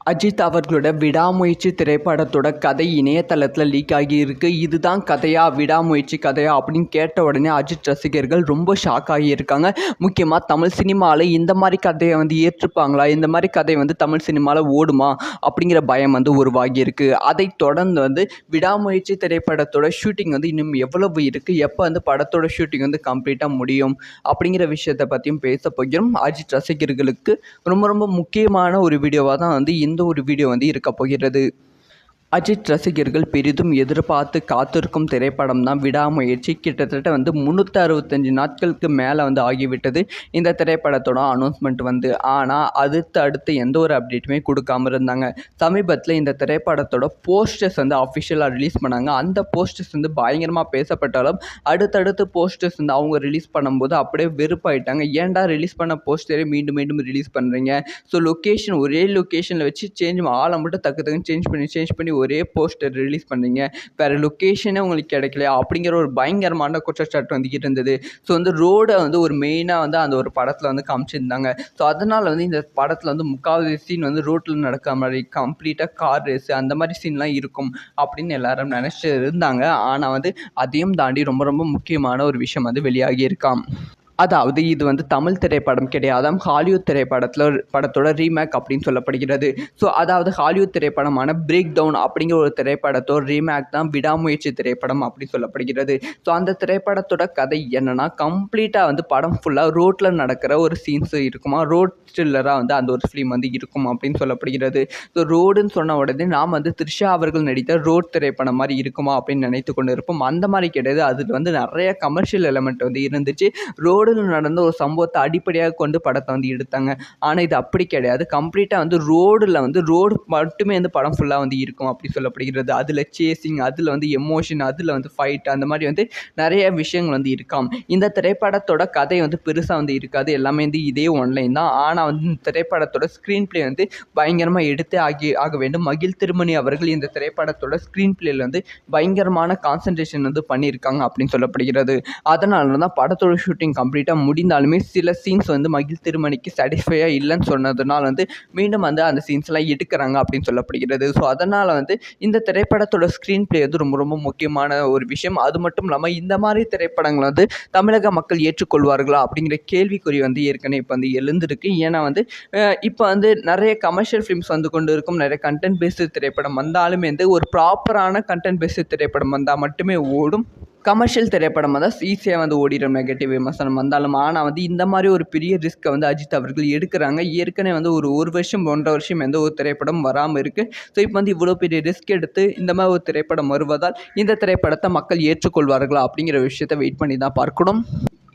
அஜித் அவர்களோட விடாமுயற்சி திரைப்படத்தோட கதை இணையதளத்தில் லீக் ஆகியிருக்கு. இதுதான் கதையா, விடாமுயற்சி கதையா அப்படின்னு கேட்ட உடனே அஜித் ரசிகர்கள் ரொம்ப ஷாக் ஆகியிருக்காங்க. முக்கியமாக தமிழ் சினிமாவில் இந்த மாதிரி கதையை ஏற்றுப்பாங்களா, இந்த மாதிரி கதை தமிழ் சினிமாவில் ஓடுமா அப்படிங்கிற பயம் உருவாகியிருக்கு. அதை தொடர்ந்து விடாமுயற்சி திரைப்படத்தோட ஷூட்டிங் இன்னும் எவ்வளவு இருக்குது, எப்போ படத்தோட ஷூட்டிங் கம்ப்ளீட்டாக முடியும் அப்படிங்கிற விஷயத்தை பற்றியும் பேச போகிறோம். அஜித் ரசிகர்களுக்கு ரொம்ப ரொம்ப முக்கியமான ஒரு வீடியோவாக தான் இந்த ஒரு வீடியோ இருக்க போகிறது. அஜித் ரசிகர்கள் பெரிதும் எதிர்பார்த்து காத்திருக்கும் திரைப்படம் தான் விடாமுயற்சி. கிட்டத்தட்ட 365 நாட்களுக்கு மேலே ஆகிவிட்டது இந்த திரைப்படத்தோட அனௌன்ஸ்மெண்ட் ஆனால் அடுத்து எந்த ஒரு அப்டேட்டுமே கொடுக்காம இருந்தாங்க. சமீபத்தில் இந்த திரைப்படத்தோட போஸ்டர்ஸ் அஃபிஷியலாக ரிலீஸ் பண்ணாங்க. அந்த போஸ்டர்ஸ் பயங்கரமாக பேசப்பட்டாலும் அடுத்தடுத்து போஸ்டர்ஸ் அவங்க ரிலீஸ் பண்ணும்போது அப்படியே வெறுப்பாயிட்டாங்க. ஏன்டா ரிலீஸ் பண்ண போஸ்டரே மீண்டும் மீண்டும் ரிலீஸ் பண்ணுறீங்க, ஸோ லொக்கேஷன் ஒரே லொக்கேஷனில் வச்சு ஆளை மட்டும் டக்கு சேஞ்ச் பண்ணி ஒரே போஸ்டர் ரிலீஸ் பண்ணுறீங்க, வேறு லொக்கேஷனே உங்களுக்கு கிடைக்கலையா அப்படிங்கிற ஒரு பயங்கரமான குற்றச்சாட்டு இருந்தது. ஸோ ரோடை ஒரு மெயினாக அந்த ஒரு படத்தில் காமிச்சிருந்தாங்க. ஸோ அதனால் இந்த படத்தில் முக்காவது சீன் ரோட்டில் நடக்கிற மாதிரி கம்ப்ளீட்டாக கார் ரேஸு அந்த மாதிரி சீன்லாம் இருக்கும் அப்படின்னு எல்லாரும் நினச்சி இருந்தாங்க. ஆனால் அதையும் தாண்டி ரொம்ப ரொம்ப முக்கியமான ஒரு விஷயம் வெளியாகி இருக்காம். அதாவது இது தமிழ் திரைப்படம் கிடையாது, ஹாலிவுட் படத்தோட ரீமேக் அப்படின்னு சொல்லப்படுகிறது. ஸோ அதாவது ஹாலிவுட் திரைப்படமான பிரேக் டவுன் அப்படிங்கிற ஒரு திரைப்படத்தோட ரீமேக் தான் விடாமுயற்சி திரைப்படம் அப்படின்னு சொல்லப்படுகிறது. ஸோ அந்த திரைப்படத்தோட கதை என்னென்னா, கம்ப்ளீட்டாக படம் ஃபுல்லாக ரோட்டில் நடக்கிற ஒரு சீன்ஸ் இருக்குமா, ரோட் த்ரில்லராக அந்த ஒரு ஃபிலிம் இருக்கும் அப்படின்னு சொல்லப்படுகிறது. ஸோ ரோடுன்னு சொன்ன உடனே நாம் த்ரிஷா அவர்கள் நடித்த ரோட் திரைப்படம் மாதிரி இருக்குமா அப்படின்னு நினைத்து கொண்டு இருப்போம். அந்த மாதிரி கிடையாது. அதில் நிறைய கமர்ஷியல் எலிமெண்ட் இருந்துச்சு. ரோடில் நடந்த ஒரு சம்பவத்தை அடிப்படையாக கொண்டு படத்தை எடுத்தாங்க. ஆனால் இது அப்படி கிடையாது. கம்ப்ளீட்டாக ரோடில் ரோடு மட்டுமே படம் ஃபுல்லாக இருக்கும் அப்படி சொல்லப்படுகிறது. அதில் சேசிங், அதில் எமோஷன், அதில் ஃபைட், அந்த மாதிரி நிறைய விஷயங்கள் இருக்காம். இந்த திரைப்படத்தோட கதை பெருசாக இருக்காது. எல்லாமே இதே ஒன்லைன் தான். ஆனால் இந்த திரைப்படத்தோட ஸ்க்ரீன் பிளே பயங்கரமாக எடுத்தே ஆக வேண்டும். மகிழ் திருமணி அவர்கள் இந்த திரைப்படத்தோட ஸ்க்ரீன் பிளேயில் பயங்கரமான கான்சன்ட்ரேஷன் பண்ணியிருக்காங்க அப்படின்னு சொல்லப்படுகிறது. அதனால தான் படத்தோட ஷூட்டிங் கம்ப்ளீட்டாக முடிந்தாலுமே சில சீன்ஸ் மகிழ் திருமணிக்கு சாட்டிஸ்ஃபையாக இல்லைன்னு சொன்னதுனால மீண்டும் அந்த சீன்ஸ்லாம் எடுக்கிறாங்க அப்படின்னு சொல்லப்படுகிறது. ஸோ அதனால் இந்த திரைப்படத்தோட ஸ்க்ரீன் பிளே ரொம்ப ரொம்ப முக்கியமான ஒரு விஷயம். அது மட்டும் இல்லாமல் இந்த மாதிரி திரைப்படங்கள் தமிழக மக்கள் ஏற்றுக்கொள்வார்களா அப்படிங்கிற கேள்விக்குறி ஏற்கனவே இப்போ எழுந்திருக்கு. ஏன்னா இப்போ நிறைய கமர்ஷியல் ஃபிலிம்ஸ் கொண்டு இருக்கும், நிறைய கண்டென்ட் பேஸ்டு திரைப்படம் வந்தாலுமே ஒரு ப்ராப்பரான கண்டென்ட் பேஸ்டு திரைப்படம் வந்தால் மட்டுமே ஓடும். கமர்ஷியல் திரைப்படம் ஈஸியாக ஓடிடும் நெகட்டிவ் விமர்சனம் வந்தாலும். ஆனால் இந்த மாதிரி ஒரு பெரிய ரிஸ்க்கை அஜித் அவர்கள் எடுக்கிறாங்க. ஏற்கனவே ஒரு வருஷம் 1.5 வருஷம் எந்த ஒரு திரைப்படம் வராமல் இருக்குது. ஸோ இப்போ இவ்வளோ பெரிய ரிஸ்க் எடுத்து இந்த மாதிரி ஒரு திரைப்படம் வருவதால் இந்த திரைப்படத்தை மக்கள் ஏற்றுக்கொள்வார்களா அப்படிங்கிற விஷயத்தை வெயிட் பண்ணி தான் பார்க்கணும்.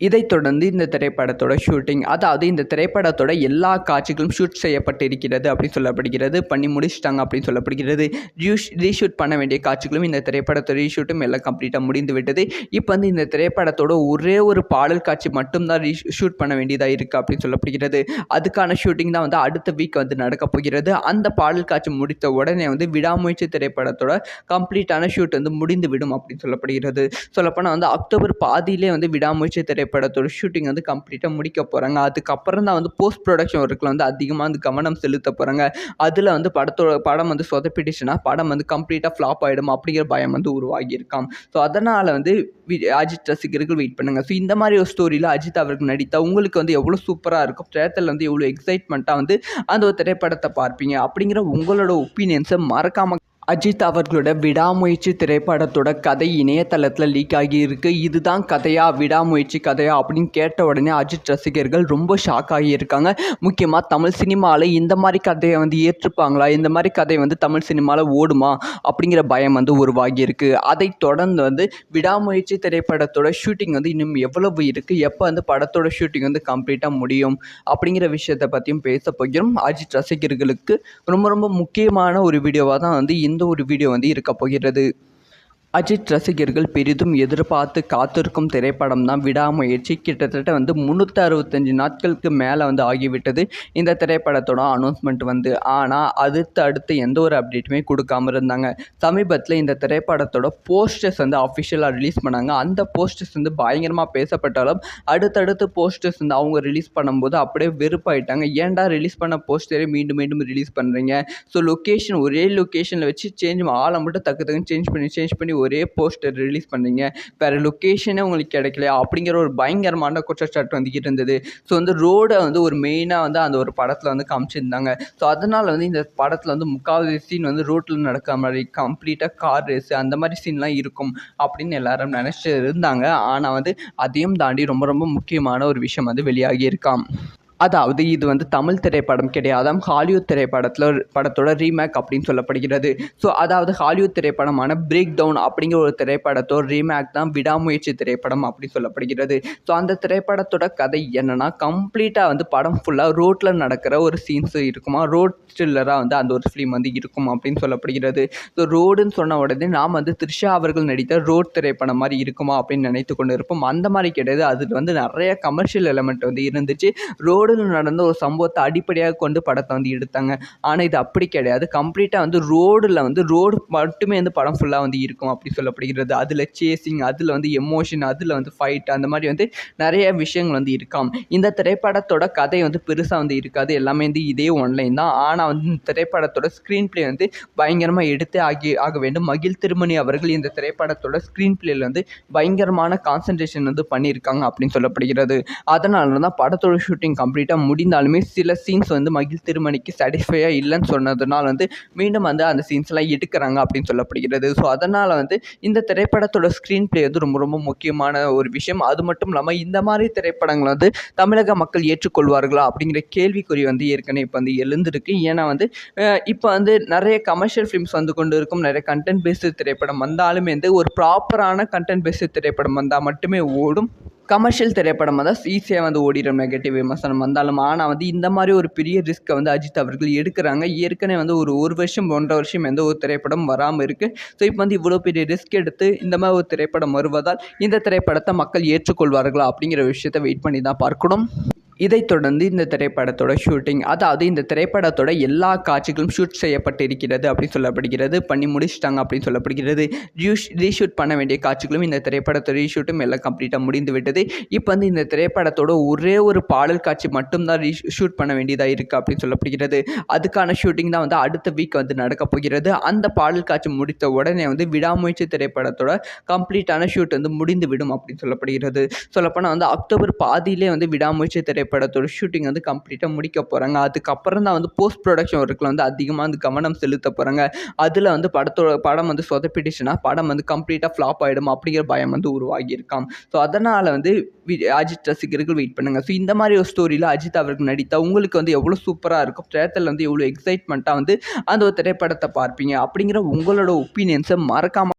இதைத் தொடர்ந்து இந்த திரைப்படத்தோட ஷூட்டிங், அதாவது இந்த திரைப்படத்தோட எல்லா காட்சிகளும் ஷூட் செய்யப்பட்டிருக்கிறது அப்படின்னு சொல்லப்படுகிறது. பண்ணி முடிச்சிட்டாங்க அப்படின்னு சொல்லப்படுகிறது. ரீஷூட் பண்ண வேண்டிய காட்சிகளும் இந்த திரைப்படத்தோட ரீஷூட்டும் எல்லாம் கம்ப்ளீட்டாக முடிந்து விட்டது. இப்போ இந்த திரைப்படத்தோட ஒரே ஒரு பாடல் காட்சி மட்டும்தான் ஷூட் பண்ண வேண்டியதாக இருக்குது அப்படின்னு சொல்லப்படுகிறது. அதுக்கான ஷூட்டிங் தான் அடுத்த வீக் நடக்க போகிறது. அந்த பாடல் காட்சி முடித்த உடனே விடாமுயற்சி திரைப்படத்தோட கம்ப்ளீட்டான ஷூட் முடிந்து விடும் அப்படின்னு சொல்லப்படுகிறது. சொல்லப்போனால் அக்டோபர் பாதியிலே விடாமுயற்சி திரைப்படத்தோட ஷூட்டிங் கம்ப்ளீட்டாக முடிக்க போகிறாங்க. அதுக்கப்புறம் தான் போஸ்ட் ப்ரொடக்ஷன் ஒர்க்கில் அதிகமாக கவனம் செலுத்த போகிறாங்க. அதில் படம் சொதப்பிடுச்சுன்னா படம் கம்ப்ளீட்டாக ஃப்ளாப் ஆகிடும் அப்படிங்கிற பயம் உருவாகியிருக்காம். ஸோ அதனால் அஜித் ரசிகர்கள் வெயிட் பண்ணுங்கள். ஸோ இந்த மாதிரி ஒரு ஸ்டோரியில் அஜித் அவர்கள் நடித்தா உங்களுக்கு எவ்வளோ சூப்பராக இருக்கும், திரையரங்கில் எவ்வளோ எக்ஸைட்மெண்ட்டாக அந்த ஒரு திரைப்படத்தை பார்ப்பீங்க அப்படிங்கிற உங்களோட ஒப்பீனியன்ஸை மறக்காமல். அஜித் அவர்களோட விடாமுயற்சி திரைப்படத்தோட கதை இணையதளத்தில் லீக் ஆகியிருக்கு. இதுதான் கதையா, விடாமுயற்சி கதையா அப்படின்னு கேட்ட உடனே அஜித் ரசிகர்கள் ரொம்ப ஷாக் ஆகியிருக்காங்க. முக்கியமாக தமிழ் சினிமாவில் இந்த மாதிரி கதையை ஏற்றுப்பாங்களா, இந்த மாதிரி கதை தமிழ் சினிமாவில் ஓடுமா அப்படிங்கிற பயம் உருவாகியிருக்கு. அதை தொடர்ந்து விடாமுயற்சி திரைப்படத்தோட ஷூட்டிங் இன்னும் எவ்வளவு இருக்குது, எப்போ படத்தோட ஷூட்டிங் கம்ப்ளீட்டாக முடியும் அப்படிங்கிற விஷயத்தை பற்றியும் பேச போகிறோம். அஜித் ரசிகர்களுக்கு ரொம்ப ரொம்ப முக்கியமான ஒரு வீடியோவாக தான் இந்த ஒரு வீடியோ இருக்க போகிறது. அஜித் ரசிகர்கள் பெரிதும் எதிர்பார்த்து காத்திருக்கும் திரைப்படம் தான் விடாமுயற்சி. கிட்டத்தட்ட 365 நாட்களுக்கு மேலே ஆகிவிட்டது இந்த திரைப்படத்தோட அனௌன்ஸ்மெண்ட். ஆனால் அடுத்து எந்த ஒரு அப்டேட்டுமே கொடுக்காம இருந்தாங்க. சமீபத்தில் இந்த திரைப்படத்தோட போஸ்டர்ஸ் அஃபிஷியலாக ரிலீஸ் பண்ணாங்க. அந்த போஸ்டர்ஸ் பயங்கரமாக பேசப்பட்டாலும் அடுத்தடுத்து போஸ்டர்ஸ் அவங்க ரிலீஸ் பண்ணும்போது அப்படியே வெறுப்பாயிட்டாங்க. ஏன்டா ரிலீஸ் பண்ண போஸ்டரே மீண்டும் மீண்டும் ரிலீஸ் பண்ணுறீங்க? ஸோ லொக்கேஷன் ஒரே லொக்கேஷனில் வச்சு ஆளை மட்டும் டக்குன்னு சேஞ்ச் பண்ணி ஒரே போஸ்டர் ரிலீஸ் பண்ணீங்க, வேறு லொக்கேஷனே உங்களுக்கு கிடைக்கலையா அப்படிங்கிற ஒரு பயங்கரமான குற்றச்சாட்டு இருந்தது. ஸோ ரோடை ஒரு மெயினாக அந்த ஒரு படத்தில் காமிச்சிருந்தாங்க. ஸோ அதனால் இந்த படத்தில் முக்கால்வாசி சீன் ரோட்டில் நடக்கிற மாதிரி கம்ப்ளீட்டாக கார் ரேஸு அந்த மாதிரி சீன்லாம் இருக்கும் அப்படின்னு எல்லாரும் நினச்சி இருந்தாங்க. ஆனால் அதையும் தாண்டி ரொம்ப ரொம்ப முக்கியமான ஒரு விஷயம் வெளியாகி இருக்காம். அதாவது இது தமிழ் திரைப்படம் கிடையாது, ஹாலிவுட் படத்தோட ரீமேக் அப்படின்னு சொல்லப்படுகிறது. ஸோ அதாவது ஹாலிவுட் திரைப்படமான பிரேக் டவுன் அப்படிங்கிற ஒரு திரைப்படத்தோட ரீமேக் தான் விடாமுயற்சி திரைப்படம் அப்படின்னு சொல்லப்படுகிறது. ஸோ அந்த திரைப்படத்தோட கதை என்னன்னா, கம்ப்ளீட்டாக படம் ஃபுல்லாக ரோட்டில் நடக்கிற ஒரு சீன்ஸ் இருக்குமா, ரோட் த்ரில்லராக அந்த ஒரு ஃபிலிம் இருக்கும் அப்படின்னு சொல்லப்படுகிறது. ஸோ ரோடுன்னு சொன்ன உடனே நாம் த்ரிஷா அவர்கள் நடித்த ரோட் திரைப்படம் மாதிரி இருக்குமா அப்படின்னு நினைத்து கொண்டு இருப்போம். அந்த மாதிரி கிடையாது. அதில் நிறைய கமர்ஷியல் எலமெண்ட் இருந்துச்சு. ரோடில் நடந்த ஒரு சம்பவத்தை அடிப்படையாக கொண்டு படத்தை எடுத்தாங்க. ஆனால் இது அப்படி கிடையாது. கம்ப்ளீட்டாக ரோடு மட்டுமே படம் ஃபுல்லாக இருக்கும் அப்படி சொல்லப்படுகிறது. அதில் சேசிங், அதில் எமோஷன், அதில் ஃபைட், அந்த மாதிரி நிறைய விஷயங்கள் இருக்காம். இந்த திரைப்படத்தோட கதை பெருசாக இருக்காது. எல்லாமே இதே ஒன்லைன் தான். ஆனால் திரைப்படத்தோட ஸ்க்ரீன் பிளே பயங்கரமாக எடுத்து ஆக வேண்டும். மகிழ் திருமணி அவர்கள் இந்த திரைப்படத்தோட ஸ்க்ரீன் பிளேல பயங்கரமான கான்சன்ட்ரேஷன் பண்ணியிருக்காங்க அப்படின்னு சொல்லப்படுகிறது. அதனால தான் படத்தோட ஷூட்டிங் கம்ப்ளீட்டாக முடிந்தாலுமே சில சீன்ஸ் மகிழ் திருமணிக்கு சாட்டிஸ்ஃபையாக இல்லைன்னு சொன்னதுனால மீண்டும் அந்த சீன்ஸ்லாம் எடுக்கிறாங்க அப்படின்னு சொல்லப்படுகிறது. ஸோ அதனால் இந்த திரைப்படத்தோட ஸ்க்ரீன் பிளே ரொம்ப ரொம்ப முக்கியமான ஒரு விஷயம். அது மட்டும் இல்லாமல் இந்த மாதிரி திரைப்படங்கள் தமிழக மக்கள் ஏற்றுக்கொள்வார்களா அப்படிங்கிற கேள்விக்குறி ஏற்கனவே இப்போ எழுந்திருக்கு. ஏன்னா இப்போ நிறைய கமர்ஷியல் ஃபிலிம்ஸ் கொண்டு இருக்கும். நிறைய கண்டென்ட் பேஸ்டு திரைப்படம் வந்தாலுமே ஒரு ப்ராப்பரான கண்டென்ட் பேஸ்டு திரைப்படம் வந்தால் மட்டுமே ஓடும். கமர்ஷியல் திரைப்படம் ஈஸியாக ஓடிடும் நெகட்டிவ் விமர்சனம் வந்தாலும். ஆனால் இந்த மாதிரி ஒரு பெரிய ரிஸ்க்கை அஜித் அவர்கள் எடுக்கிறாங்க. ஏற்கனவே ஒரு வருஷம் 1.5 வருஷம் எந்த ஒரு திரைப்படம் வராமல் இருக்குது. ஸோ இப்போ இவ்வளோ பெரிய ரிஸ்க் எடுத்து இந்த மாதிரி ஒரு திரைப்படம் வருவதால் இந்த திரைப்படத்தை மக்கள் ஏற்றுக்கொள்வார்களா அப்படிங்கிற விஷயத்தை வெயிட் பண்ணி தான் பார்க்கணும். இதைத் தொடர்ந்து இந்த திரைப்படத்தோட ஷூட்டிங், அதாவது இந்த திரைப்படத்தோட எல்லா காட்சிகளும் ஷூட் செய்யப்பட்டிருக்கிறது அப்படின்னு சொல்லப்படுகிறது. பண்ணி முடிச்சிட்டாங்க அப்படின்னு சொல்லப்படுகிறது. ரீஷூட் பண்ண வேண்டிய காட்சிகளும் இந்த திரைப்படத்தோட ரீஷூட்டும் எல்லாம் கம்ப்ளீட்டாக முடிந்து விட்டது. இப்போ இந்த திரைப்படத்தோட ஒரே ஒரு பாடல் காட்சி மட்டும்தான் ஷூட் பண்ண வேண்டியதாக இருக்குது அப்படின்னு சொல்லப்படுகிறது. அதுக்கான ஷூட்டிங் தான் அடுத்த வீக் நடக்க போகிறது. அந்த பாடல் காட்சி முடித்த உடனே விடாமுயற்சி திரைப்படத்தோட கம்ப்ளீட்டான ஷூட் முடிந்து விடும் அப்படின்னு சொல்லப்படுகிறது. சொல்லப்போனால் அக்டோபர் பாதியிலே விடாமுயற்சி திரைப்படத்தோட ஷூட்டிங் கம்ப்ளீட்டாக முடிக்க போகிறாங்க. அதுக்கப்புறம் தான் போஸ்ட் ப்ரொடக்ஷன் ஒர்க்கில் அதிகமாக கவனம் செலுத்த போகிறாங்க. அதில் படம் சொதப்பிடுச்சுன்னா படம் கம்ப்ளீட்டாக ஃப்ளாப் ஆகிடும் அப்படிங்கிற பயம் உருவாகியிருக்காம். ஸோ அதனால் அஜித் ரசிகர்கள் வெயிட் பண்ணுங்கள். ஸோ இந்த மாதிரி ஒரு ஸ்டோரியில் அஜித் அவர்கள் நடித்தா உங்களுக்கு எவ்வளோ சூப்பராக இருக்கும், தேட்டரில் எவ்வளோ எக்ஸைட்மெண்ட்டாக அந்த ஒரு திரைப்படத்தை பார்ப்பீங்க அப்படிங்கிற உங்களோட ஒப்பீனியன்ஸை மறக்காமல்